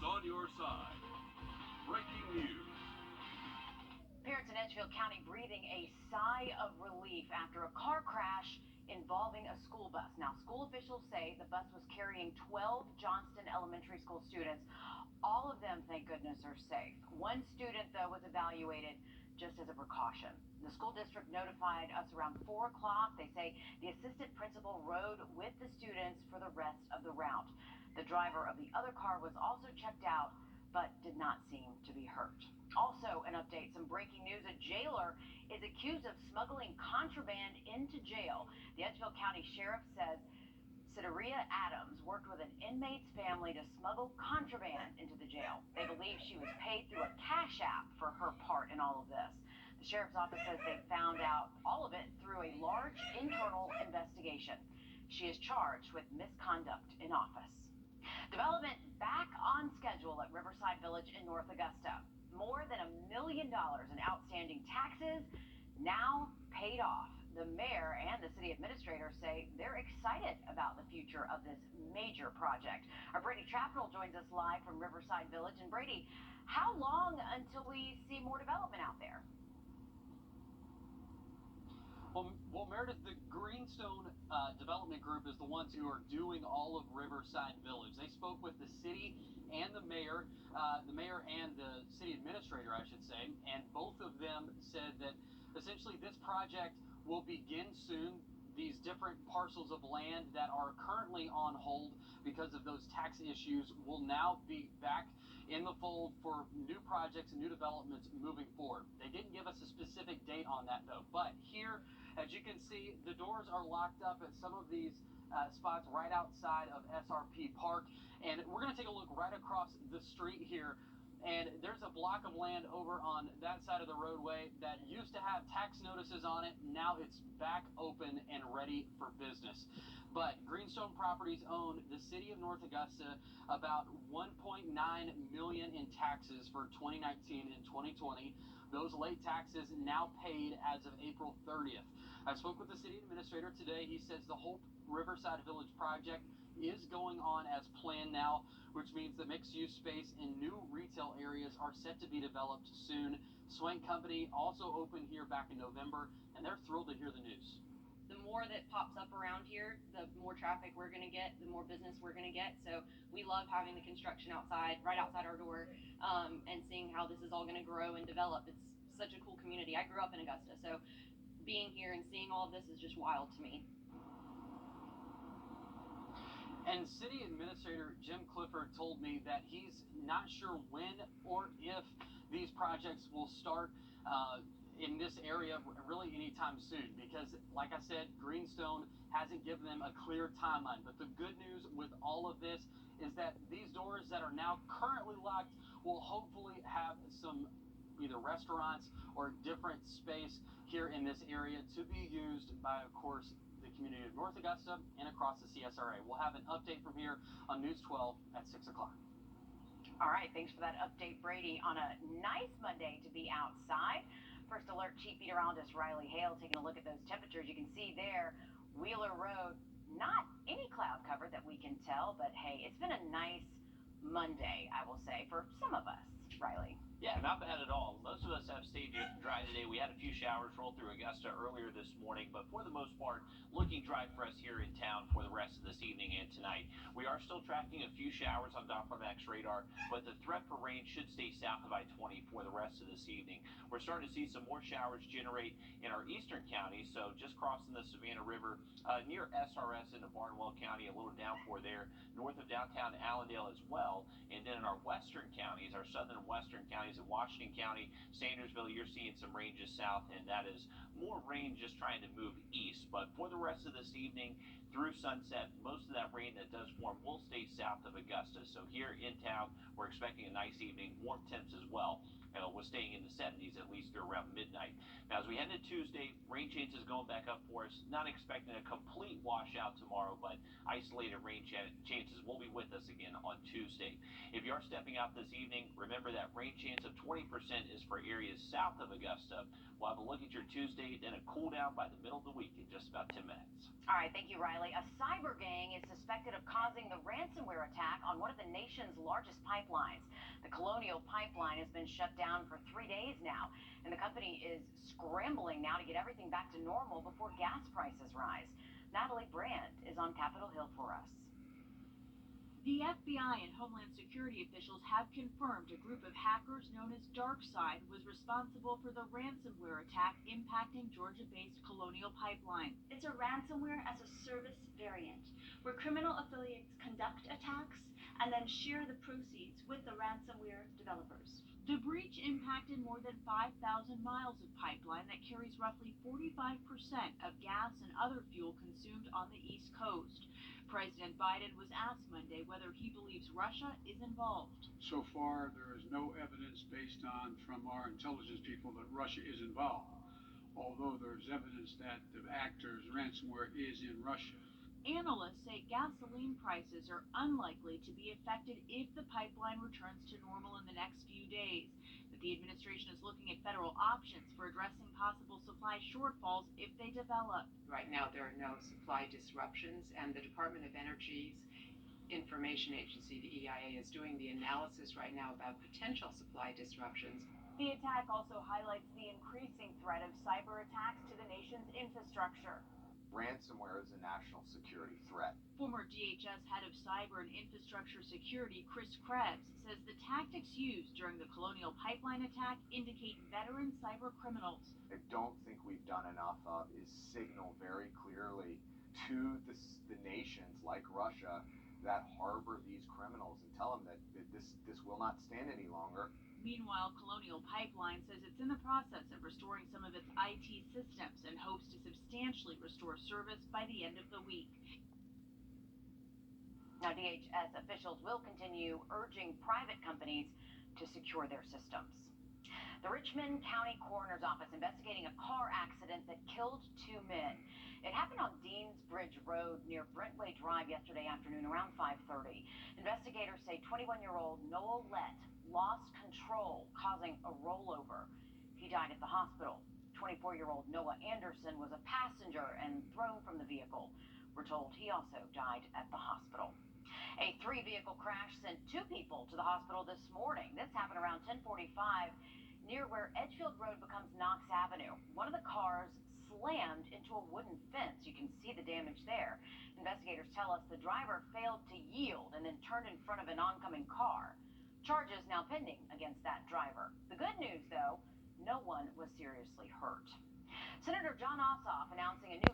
on your side. Breaking news. Parents in Edgeville County breathing a sigh of relief after a car crash involving a school bus. Now, school officials say the bus was carrying 12 Johnston Elementary School students. All of them, thank goodness, are safe. One student, though, was evaluated just as a precaution. The school district notified us around 4 o'clock. They say the assistant principal rode with the students for the rest of the route. The driver of the other car was also checked out, but did not seem to be hurt. Also, an update, some breaking news. A jailer is accused of smuggling contraband into jail. The Edgeville County Sheriff says Sideria Adams worked with an inmate's family to smuggle contraband into the jail. They believe she was paid through a cash app for her part in all of this. The sheriff's office says they found out all of it through a large internal investigation. She is charged with misconduct in office. Development back on schedule at Riverside Village in North Augusta. More than $1 million in outstanding taxes now paid off. The mayor and the city administrator say they're excited about the future of this major project. Our Brady Chapel joins us live from Riverside Village. And Brady, how long until we see more development out there? Well, Meredith, the Greenstone Development Group is the ones who are doing all of Riverside Village. They spoke with the city and the mayor and the city administrator, I should say, and both of them said that essentially this project will begin soon. These different parcels of land that are currently on hold because of those tax issues will now be back in the fold for new projects and new developments moving forward. They didn't give us a specific date on that though, but here, as you can see, the doors are locked up at some of these spots right outside of SRP Park, and we're going to take a look right across the street here. And there's a block of land over on that side of the roadway that used to have tax notices on it. Now it's back open and ready for business. But Greenstone Properties owned the city of North Augusta about $1.9 million in taxes for 2019 and 2020. Those late taxes now paid as of April 30th. I spoke with the city administrator today. He says the Hope Riverside Village project is going on as planned now, which means the mixed-use space and new retail areas are set to be developed soon. Swank Company also opened here back in November, and they're thrilled to hear the news. The more that pops up around here, the more traffic we're going to get, the more business we're going to get. So we love having the construction outside, right outside our door, and seeing how this is all going to grow and develop. It's such a cool community. I grew up in Augusta, so being here and seeing all of this is just wild to me. And City Administrator Jim Clifford told me that he's not sure when or if these projects will start in this area really anytime soon, because like I said, Greenstone hasn't given them a clear timeline. But the good news with all of this is that these doors that are now currently locked will hopefully have some either restaurants or different space here in this area to be used by, of course, the community of North Augusta and across the CSRA. We'll have an update from here on News 12 at 6 o'clock. All right, thanks for that update, Brady, on a nice Monday to be outside. First Alert Chief Meteorologist Riley Hale taking a look at those temperatures. You can see there, Wheeler Road, not any cloud cover that we can tell, but hey, it's been a nice Monday, I will say, for some of us. Riley. Yeah, not bad at all. Most of us have stayed dry today. We had a few showers roll through Augusta earlier this morning, but for the most part, looking dry for us here in town for the rest of this evening and tonight. We are still tracking a few showers on Doppler Max radar, but the threat for rain should stay south of I-20 for the rest of this evening. We're starting to see some more showers generate in our eastern counties, so just crossing the Savannah River near SRS into Barnwell County, a little downpour there, north of downtown Allendale as well, and then in our western counties, our southern and western counties in Washington County, Sandersville, you're seeing some rain just south, and that is more rain just trying to move east. But for the rest of this evening through sunset, most of that rain that does form will stay south of Augusta. So here in town, we're expecting a nice evening, warm temps as well. was staying in the 70s at least through around midnight. Now, as we head into Tuesday, rain chances going back up for us. Not expecting a complete washout tomorrow, but isolated rain chances will be with us again on Tuesday. If you are stepping out this evening, remember that rain chance of 20% is for areas south of Augusta. We'll have a look at your Tuesday, then a cool down by the middle of the week in just about 10 minutes. All right, thank you, Riley. A cyber gang is suspected of causing the ransomware attack on one of the nation's largest pipelines. The Colonial Pipeline has been shut down for 3 days now, and the company is scrambling now to get everything back to normal before gas prices rise. Natalie Brand is on Capitol Hill for us. The FBI and Homeland Security officials have confirmed a group of hackers known as DarkSide was responsible for the ransomware attack impacting Georgia-based Colonial Pipeline. It's a ransomware as a service variant, where criminal affiliates conduct attacks and then share the proceeds with the ransomware developers. The breach impacted more than 5,000 miles of pipeline that carries roughly 45% of gas and other fuel consumed on the East Coast. President Biden was asked Monday whether he believes Russia is involved. So far, there is no evidence based on from our intelligence people that Russia is involved, although there's evidence that the actors' ransomware is in Russia. Analysts say gasoline prices are unlikely to be affected if the pipeline returns to normal in the next few days. But the administration is looking at federal options for addressing possible supply shortfalls if they develop. Right now, there are no supply disruptions, and the Department of Energy's information agency, the EIA, is doing the analysis right now about potential supply disruptions. The attack also highlights the increasing threat of cyber attacks to the nation's infrastructure. Ransomware is a national security threat. Former DHS head of cyber and infrastructure security, Chris Krebs, says the tactics used during the Colonial Pipeline attack indicate veteran cyber criminals. I don't think we've done enough of is signal very clearly to the nations like Russia that harbor these criminals and tell them that this will not stand any longer. Meanwhile, Colonial Pipeline says it's in the process of restoring some of its IT systems and hopes to substantially restore service by the end of the week. Now, DHS officials will continue urging private companies to secure their systems. The Richmond County Coroner's Office investigating a car accident that killed 2 men. It happened on Deans Bridge Road near Brentway Drive yesterday afternoon around 5:30. Investigators say 21-year-old Noel Lett lost control, causing a rollover. He died at the hospital. 24-year-old Noah Anderson was a passenger and thrown from the vehicle. We're told he also died at the hospital. A 3-vehicle crash sent 2 people to the hospital this morning. This happened around 10:45 near where Edgeville Road becomes Knox Avenue. One of the cars slammed into a wooden fence. You can see the damage there. Investigators tell us the driver failed to yield and then turned in front of an oncoming car. Charges now pending against that driver. The good news, though, no one was seriously hurt. Senator John Ossoff announcing a new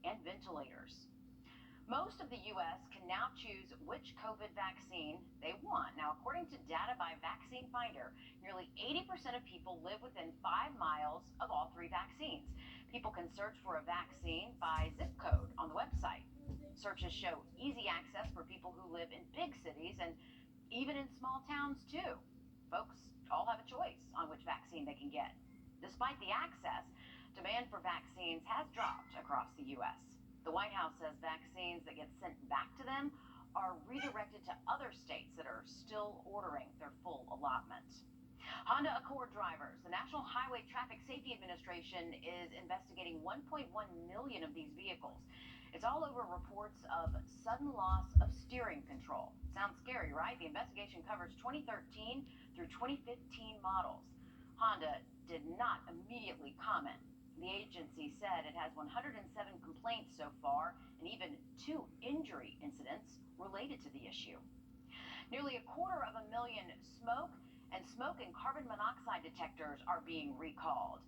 and ventilators. Most of the U.S. can now choose which COVID vaccine they want. Now, according to data by Vaccine Finder, nearly 80% of people live within 5 miles of all 3 vaccines. People can search for a vaccine by zip code on the website. Searches show easy access for people who live in big cities and even in small towns, too. Folks all have a choice on which vaccine they can get. Despite the access, demand for vaccines has dropped across the U.S. The White House says vaccines that get sent back to them are redirected to other states that are still ordering their full allotment. Honda Accord drivers. The National Highway Traffic Safety Administration is investigating 1.1 million of these vehicles. It's all over reports of sudden loss of steering control. Sounds scary, right? The investigation covers 2013 through 2015 models. Honda did not immediately comment. The agency said it has 107 complaints so far and even 2 injury incidents related to the issue. Nearly 250,000 smoke and carbon monoxide detectors are being recalled.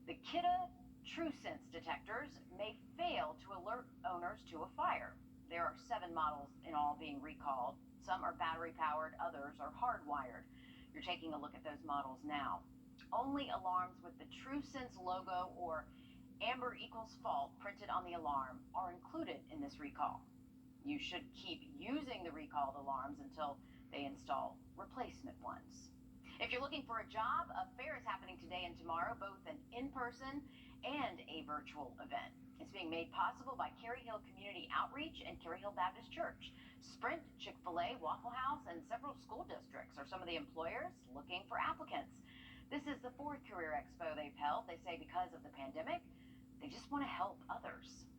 The Kidde TrueSense detectors may fail to alert owners to a fire. There are 7 models in all being recalled. Some are battery powered, others are hardwired. You're taking a look at those models now. Only alarms with the TrueSense logo or amber equals fault printed on the alarm are included in this recall. You should keep using the recalled alarms until they install replacement ones. If you're looking for a job, a fair is happening today and tomorrow, both an in-person and a virtual event. It's being made possible by Cary Hill Community Outreach and Cary Hill Baptist Church. Sprint, Chick-fil-A, Waffle House, and several school districts are some of the employers looking for applicants. This is the 4th Career Expo they've held. They say because of the pandemic, they just want to help others.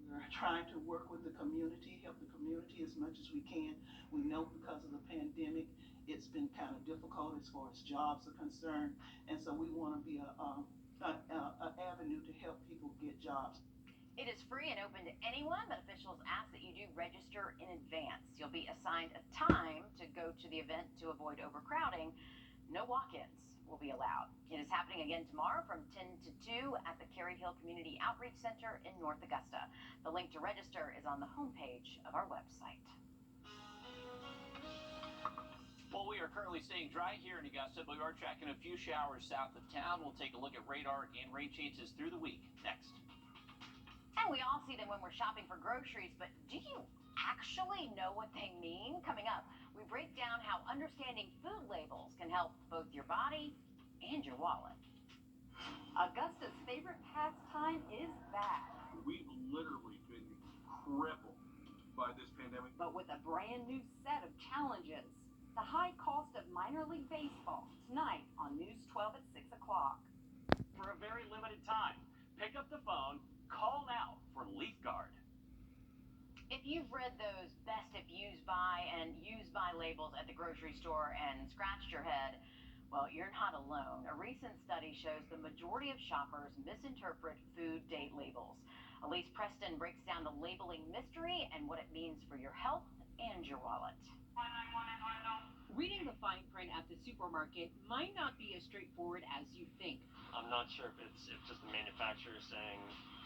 We're trying to work with the community, help the community as much as we can. We know because of the pandemic, it's been kind of difficult as far as jobs are concerned, and so we want to be an avenue to help people get jobs. It is free and open to anyone, but officials ask that you do register in advance. You'll be assigned a time to go to the event to avoid overcrowding. No walk-ins will be allowed. It is happening again tomorrow from 10 to 2 at the Cary Hill Community Outreach Center in North Augusta. The link to register is on the homepage of our website. Well, we are currently staying dry here in Augusta, but we are tracking a few showers south of town. We'll take a look at radar and rain chances through the week next. And we all see them when we're shopping for groceries, but do you actually know what they mean? Coming up, we break down how understanding food labels can help both your body and your wallet. Augusta's favorite pastime is back. We've literally been crippled by this pandemic. But with a brand new set of challenges. The high cost of minor league baseball tonight on News 12 at 6 o'clock. For a very limited time, pick up the phone, call now for Leaf Guard. If you've read those best if used by and used by labels at the grocery store and scratched your head, well, you're not alone. A recent study shows the majority of shoppers misinterpret food date labels. Elise Preston breaks down the labeling mystery and what it means for your health and your wallet. Reading the fine print at the supermarket might not be as straightforward as you think. I'm not sure if it's just the manufacturer saying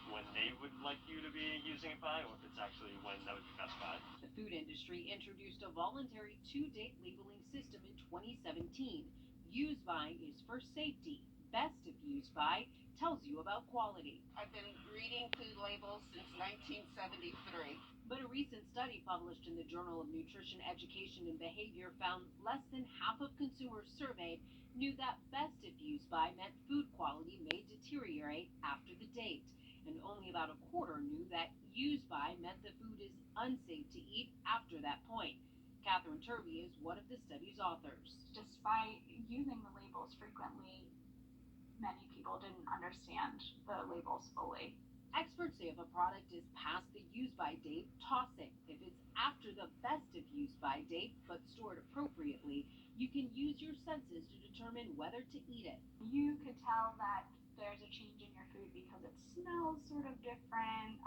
when they would like you to be using it by, or if it's actually when that would be specified. The food industry introduced a voluntary 2-date labeling system in 2017. Used by is for safety. Best if used by tells you about quality. I've been reading food labels since 1973. But a recent study published in the Journal of Nutrition, Education, and Behavior found less than half of consumers surveyed knew that best if used by meant food quality may deteriorate after the date. And only about a quarter knew that used by meant the food is unsafe to eat after that point. Catherine Turvey is one of the study's authors. Despite using the labels frequently, many people didn't understand the labels fully. Experts say if a product is past the use-by date, toss it. If it's after the best of use-by date, but stored appropriately, you can use your senses to determine whether to eat it. You could tell that there's a change in your food because it smells sort of different.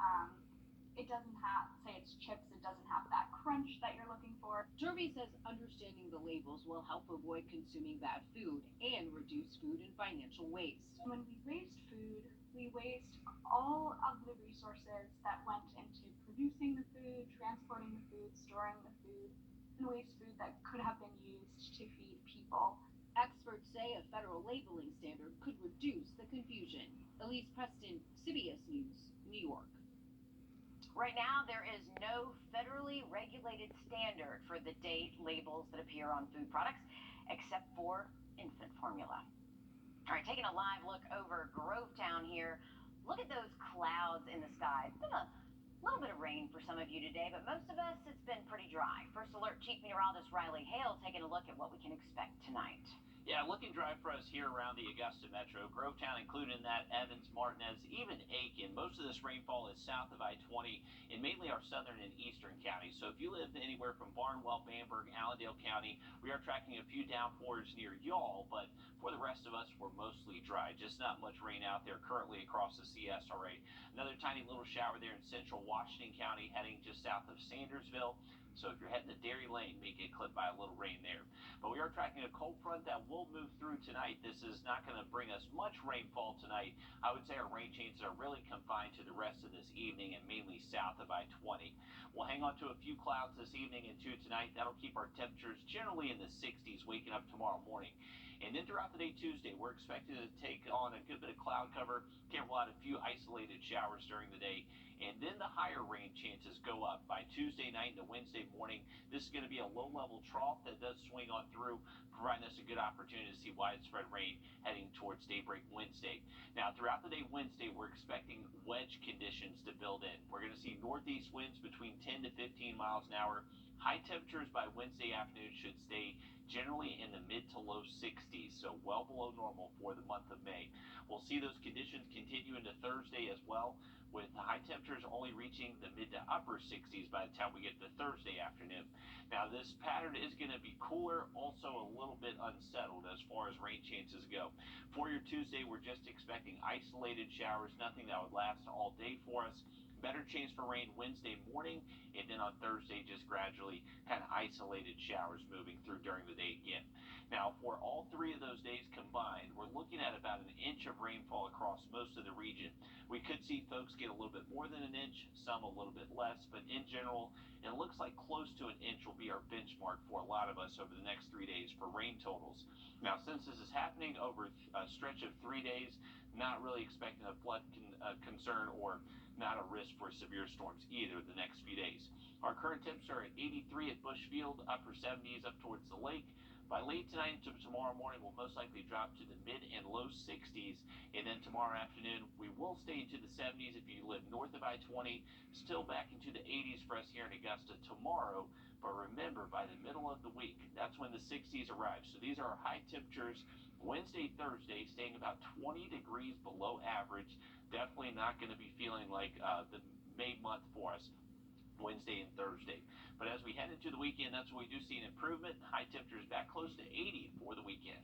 It doesn't have, say it's chips, it doesn't have that crunch that you're looking for. Turvey says understanding the labels will help avoid consuming bad food and reduce food and financial waste. When we waste food, we waste all of the resources that went into producing the food, transporting the food, storing the food, and waste food that could have been used to feed people. Experts say a federal labeling standard could reduce the confusion. Elise Preston, CBS News, New York. Right now, there is no federally regulated standard for the date labels that appear on food products, except for infant formula. All right, taking a live look over Grovetown here. Look at those clouds in the sky. It's been a little bit of rain for some of you today, but most of us, it's been pretty dry. First Alert Chief Meteorologist Riley Hale taking a look at what we can expect tonight. Yeah, looking dry for us here around the Augusta Metro. Grovetown included in that, Evans, Martinez, even Aiken. Most of this rainfall is south of I-20 in mainly our southern and eastern counties. So if you live anywhere from Barnwell, Bamberg, Allendale County, we are tracking a few downpours near y'all, but for the rest of us, we're mostly dry. Just not much rain out there currently across the CSRA. Another tiny little shower there in central Washington County heading just south of Sandersville. So if you're heading to Dairy Lane, may get clipped by a little rain there. But we are tracking a cold front that will move through tonight. This is not going to bring us much rainfall tonight. I would say our rain chances are really confined to the rest of this evening and mainly south of I-20. We'll hang on to a few clouds this evening and too tonight. That'll keep our temperatures generally in the 60s waking up tomorrow morning. And then throughout the day Tuesday, we're expected to take on a good bit of cloud cover. Can't rule out a few isolated showers during the day. and then the higher rain chances go up. By Tuesday night into Wednesday morning, this is going to be a low-level trough that does swing on through, providing us a good opportunity to see widespread rain heading towards daybreak Wednesday. Now, throughout the day Wednesday, we're expecting wedge conditions to build in. We're going to see northeast winds between 10 to 15 miles an hour. High temperatures by Wednesday afternoon should stay generally in the mid to low 60s, so well below normal for the month of May. We'll see those conditions continue into Thursday as well, with the high temperatures only reaching the mid to upper 60s by the time we get to Thursday afternoon. Now, this pattern is going to be cooler, also a little bit unsettled as far as rain chances go. For your Tuesday, we're just expecting isolated showers, nothing that would last all day for us. Better chance for rain Wednesday morning, and then on Thursday, just gradually kind of isolated showers moving through during the day again. Now, for all three of those days combined, we're looking at about an inch of rainfall across most of the region. We could see folks get a little bit more than an inch, some a little bit less, but in general, it looks like close to an inch will be our benchmark for a lot of us over the next 3 days for rain totals. Now, since this is happening over a stretch of 3 days, not really expecting a flood concern or not a risk for severe storms either the next few days. Our current temps are at 83 at Bushfield, upper 70s up towards the lake. By late tonight to tomorrow morning, we'll most likely drop to the mid and low 60s. And then tomorrow afternoon, we will stay into the 70s if you live north of I-20, still back into the 80s for us here in Augusta tomorrow. But remember, by the middle of the week, that's when the 60s arrive. So these are our high temperatures. Wednesday, Thursday, staying about 20 degrees below average. Definitely not going to be feeling like the May month for us, Wednesday and Thursday. But as we head into the weekend, that's when we do see an improvement. High temperatures back close to 80 for the weekend.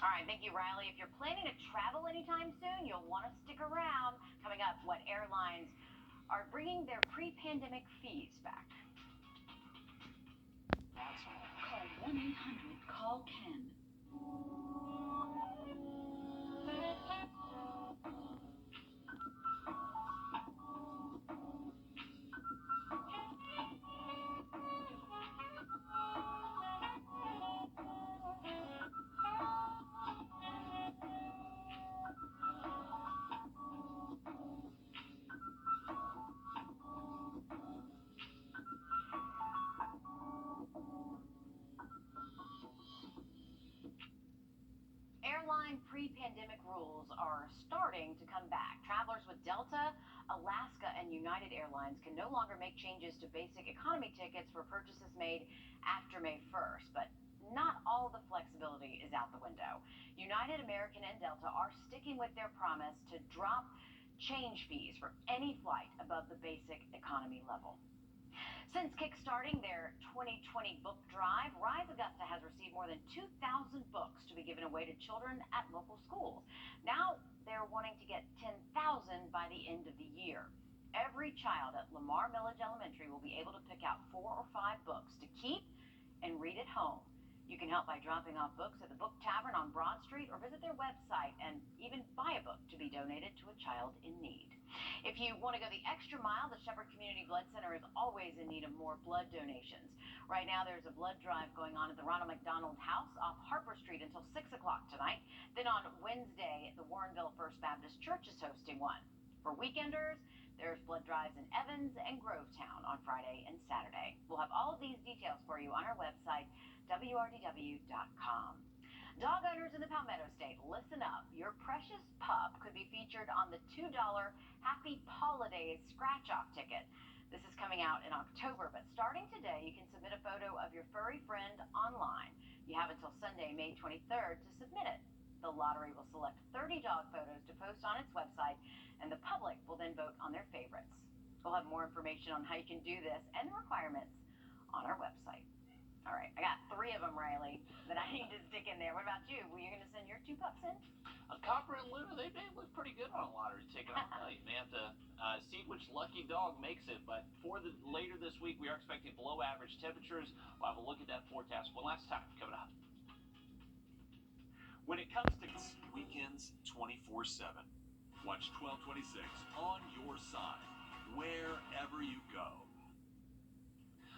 All right, thank you, Riley. If you're planning to travel anytime soon, you'll want to stick around. Coming up, what airlines are bringing their pre-pandemic fees back. That's all. Call 1-800-CALL-KEN. Airline pre-pandemic rules are starting to come back. Travelers with Delta, Alaska, and United Airlines can no longer make changes to basic economy tickets for purchases made after May 1st, but not all the flexibility is out the window. United, American, and Delta are sticking with their promise to drop change fees for any flight above the basic economy level. Since kickstarting their 2020 book drive, Rise Augusta has received more than 2,000 books to be given away to children at local schools. Now they're wanting to get 10,000 by the end of the year. Every child at Lamar Millage Elementary will be able to pick out 4 or 5 books to keep and read at home. You can help by dropping off books at the Book Tavern on Broad Street or visit their website and even buy a book to be donated to a child in need. If you want to go the extra mile, the Shepherd Community Blood Center is always in need of more blood donations. Right now, there's a blood drive going on at the Ronald McDonald House off Harper Street until 6 o'clock tonight. Then on Wednesday, the Warrenville First Baptist Church is hosting one. For weekenders, there's blood drives in Evans and Grovetown on Friday and Saturday. We'll have all of these details for you on our website, wrdw.com. Dog owners in the Palmetto State, listen up. Your precious pup could be featured on the $2 Happy Holidays scratch-off ticket. This is coming out in October, but starting today, you can submit a photo of your furry friend online. You have until Sunday, May 23rd to submit it. The lottery will select 30 dog photos to post on its website, and the public will then vote on their favorites. We'll have more information on how you can do this and the requirements on our website. All right, I got 3 of them, Riley, that I need to stick in there. What about you? Were you going to send your 2 pups in? A Copper and Luna, they look pretty good on a lottery ticket, I'll tell you. They have to see which lucky dog makes it. But for later this week, we are expecting below average temperatures. We'll have a look at that forecast one last time coming up. When it comes to weekends 24/7, watch 1226 on your side, wherever you go.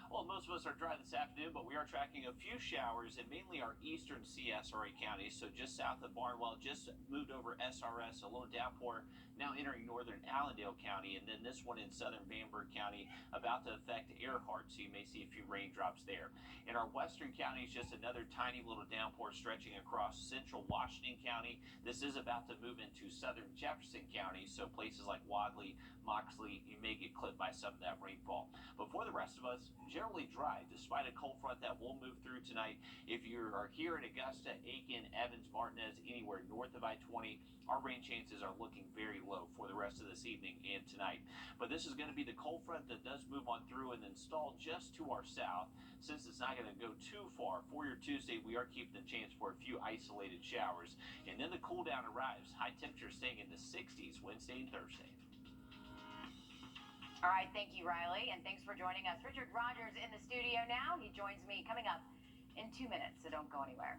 Well, most of us are dry this afternoon, but we are tracking a few showers in mainly our eastern CSRA counties. So just south of Barnwell, just moved over SRS, a little downpour now entering northern Allendale County, and then this one in southern Vandenberg County about to affect Earhart, so you may see a few raindrops there. In our western counties, just another tiny little downpour stretching across central Washington County. This is about to move into southern Jefferson County, so places like Wadley, Moxley, you may get clipped by some of that rainfall. But for the rest of us, generally dry, despite a cold front that will move through tonight. If you are here in Augusta, Aiken, Evans, Martinez, anywhere north of I-20, our rain chances are looking very low for the rest of this evening and tonight. But this is going to be the cold front that does move on through and then stall just to our south. Since it's not going to go too far, for your Tuesday, we are keeping the chance for a few isolated showers. And then the cool down arrives. High temperature staying in the 60s Wednesday and Thursday. All right, thank you, Riley, and thanks for joining us. Richard Rogers in the studio now. He joins me coming up in 2 minutes, so don't go anywhere.